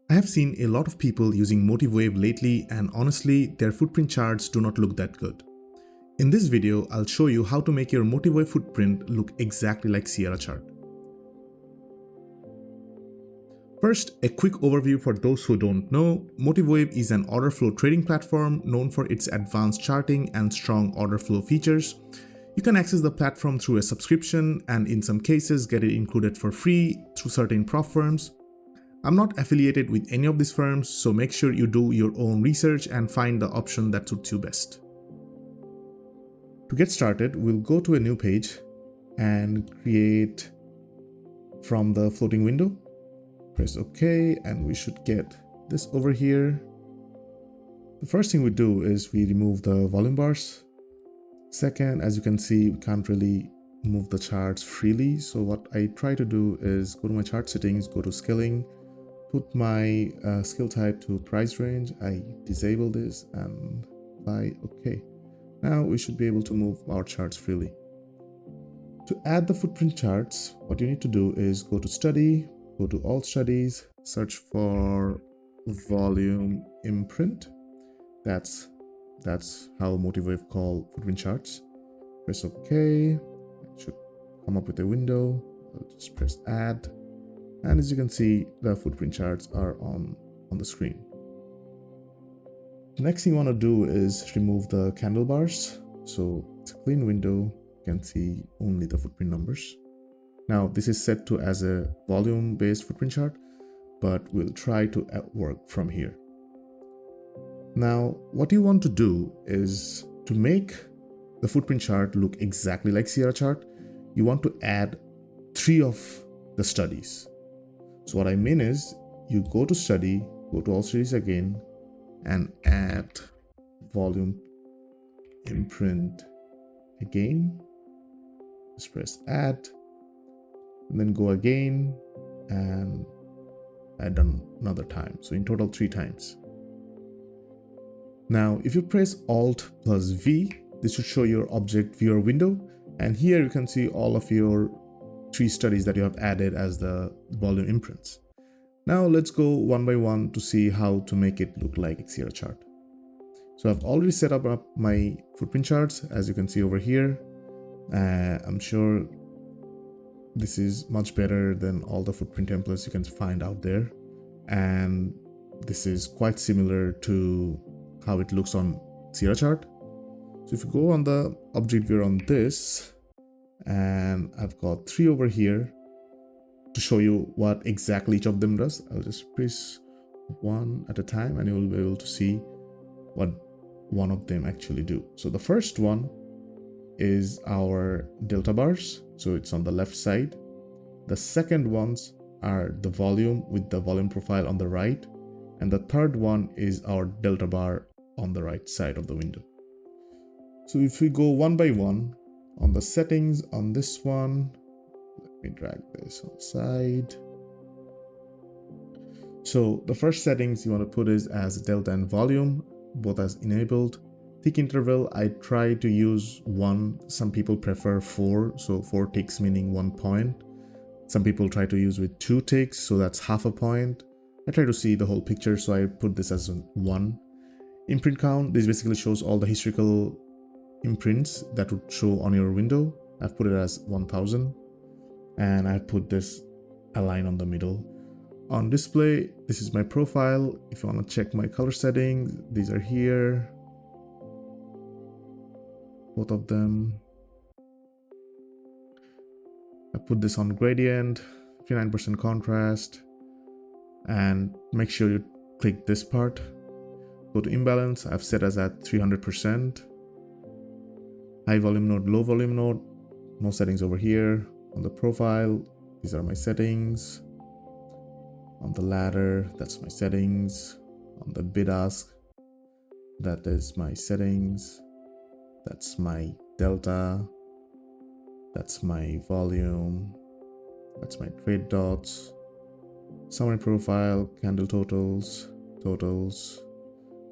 I have seen a lot of people using MotiveWave lately, and honestly, their footprint charts do not look that good. In this video, I'll show you how to make your MotiveWave footprint look exactly like Sierra chart. First, a quick overview for those who don't know. MotiveWave is an order flow trading platform known for its advanced charting and strong order flow features. You can access the platform through a subscription and in some cases get it included for free through certain prop firms. I'm not affiliated with any of these firms, so make sure you do your own research and find the option that suits you best. To get started, we'll go to a new page and create from the floating window. Press OK, and we should get this over here. The first thing we do is we remove the volume bars. Second, as you can see, we can't really move the charts freely. So what I try to do is go to my chart settings, go to scaling, put my scale type to price range. I disable this and apply OK. Now we should be able to move our charts freely. To add the footprint charts, what you need to do is go to study, go to all studies, search for volume imprint. That's how MotiveWave call footprint charts. Press OK. It should come up with a window. I'll just press add. And as you can see, the footprint charts are on the screen. The next thing you want to do is remove the candle bars. So it's a clean window. You can see only the footprint numbers. Now this is set to as a volume based footprint chart, but we'll try to work from here. Now what you want to do is to make the footprint chart look exactly like Sierra chart, you want to add 3 of the studies. So what I mean is you go to study, go to all studies again and add volume imprint again. Just press add and then go again and add another time. So in total 3 times. Now if you press Alt plus V, this should show your object viewer window, and here you can see all of your 3 studies that you have added as the volume imprints. Now let's go one by one to see how to make it look like a Sierra chart. So I've already set up my footprint charts, as you can see over here. I'm sure this is much better than all the footprint templates you can find out there, and this is quite similar to how it looks on Sierra chart. So if you go on the object viewer on this, and I've got 3 over here to show you what exactly each of them does. I'll just press one at a time and you will be able to see what one of them actually do. So the first one is our delta bars. So it's on the left side. The second ones are the volume with the volume profile on the right. And the third one is our delta bar on the right side of the window. So if we go one by one, on the settings on this one, let me drag this on the side. So the first settings you want to put is as delta and volume, both as enabled. Tick interval, I try to use 1. Some people prefer 4, so 4 ticks meaning 1 point. Some people try to use with 2 ticks, so that's half a point. I try to see the whole picture, so I put this as 1. Imprint count, this basically shows all the historical imprints that would show on your window. I've put it as 1000, and I put this align on the middle. On display, this is my profile. If you want to check my color settings, these are here, both of them. I put this on gradient, 59% contrast, and make sure you click this part. Go to imbalance, I've set as at 300%. High volume node, low volume node, no settings over here. On the profile, these are my settings. On the ladder, that's my settings. On the bid ask, that is my settings. That's my delta. That's my volume. That's my trade dots. Summary profile, candle totals, totals.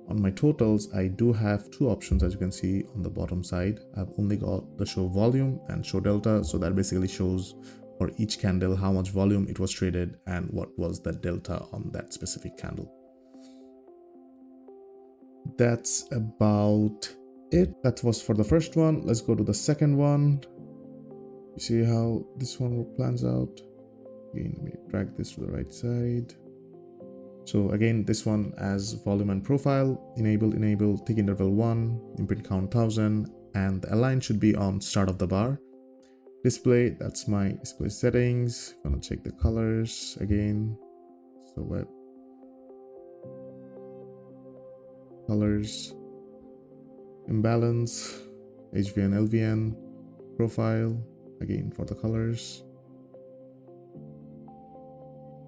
On my totals, I do have 2 options, as you can see on the bottom side. I've only got the show volume and show delta, so that basically shows for each candle, how much volume it was traded, and what was the delta on that specific candle. That's about it. That was for the first one. Let's go to the second one. You see how this one plans out. Again, let me drag this to the right side. So again, this one as volume and profile, enable, tick interval 1, imprint count 1000, and the align should be on start of the bar. Display, that's my display settings. Gonna check the colors again. So web colors, imbalance, HVN, LVN, profile, again for the colors.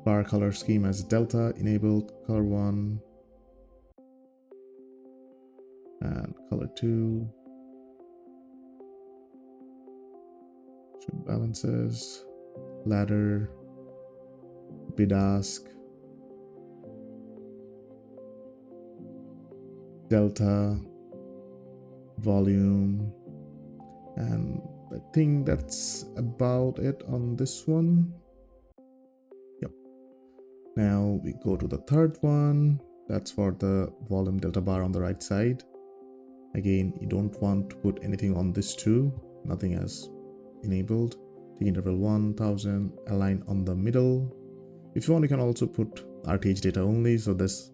Bar color scheme as delta, enabled, color 1 and color 2. Show balances, ladder, bid ask, delta, volume, and I think that's about it on this one. Yep. Now we go to the third one. That's for the volume delta bar on the right side. Again, you don't want to put anything on this too, nothing as enabled. Take interval 1000, align on the middle. If you want, you can also put RTH data only, so this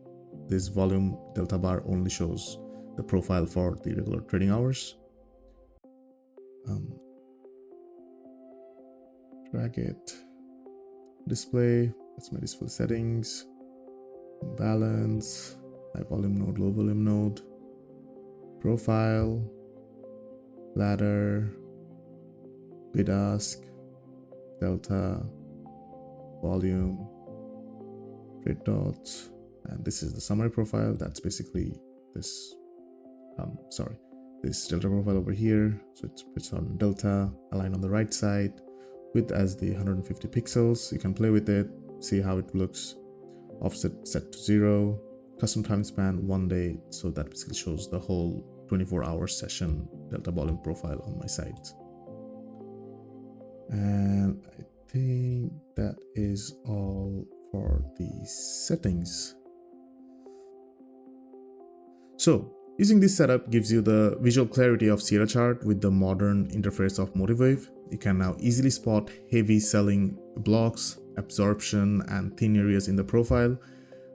volume delta bar only shows the profile for the regular trading hours. Drag it, display, that's my display settings, balance, high volume node, low volume node, profile, ladder, bid ask, delta, volume, trade dots, and this is the summary profile. That's basically this this delta profile over here. So it's on delta, align on the right side, width as the 150 pixels. You can play with it, see how it looks. Offset set to 0, custom time span 1 day, so that basically shows the whole 24-hour session delta volume profile on my site. And I think that is all for the settings. So using this setup gives you the visual clarity of Sierra chart with the modern interface of MotiveWave. You can now easily spot heavy selling blocks, absorption, and thin areas in the profile.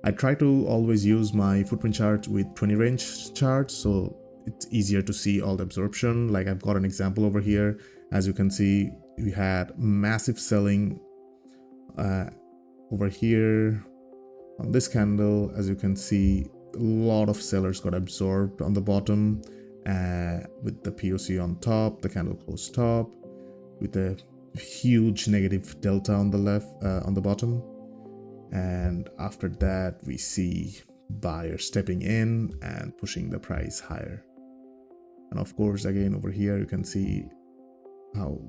I try to always use my footprint chart with 20 range charts, so it's easier to see all the absorption. Like I've got an example over here. As you can see, we had massive selling over here on this candle. As you can see, a lot of sellers got absorbed on the bottom with the POC on top, the candle close top, with a huge negative delta on the left, on the bottom. And after that, we see buyers stepping in and pushing the price higher. And of course, again, over here, you can see how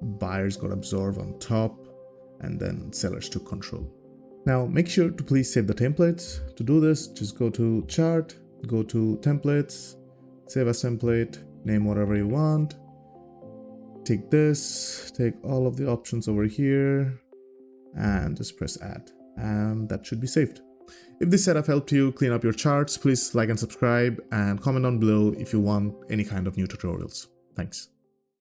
buyers got absorbed on top and then sellers took control. Now make sure to please save the templates. To do this, just go to chart, go to templates, save as template, name whatever you want. Take this, take all of the options over here and just press add, and that should be saved. If this setup helped you clean up your charts, please like and subscribe and comment down below if you want any kind of new tutorials. Thanks.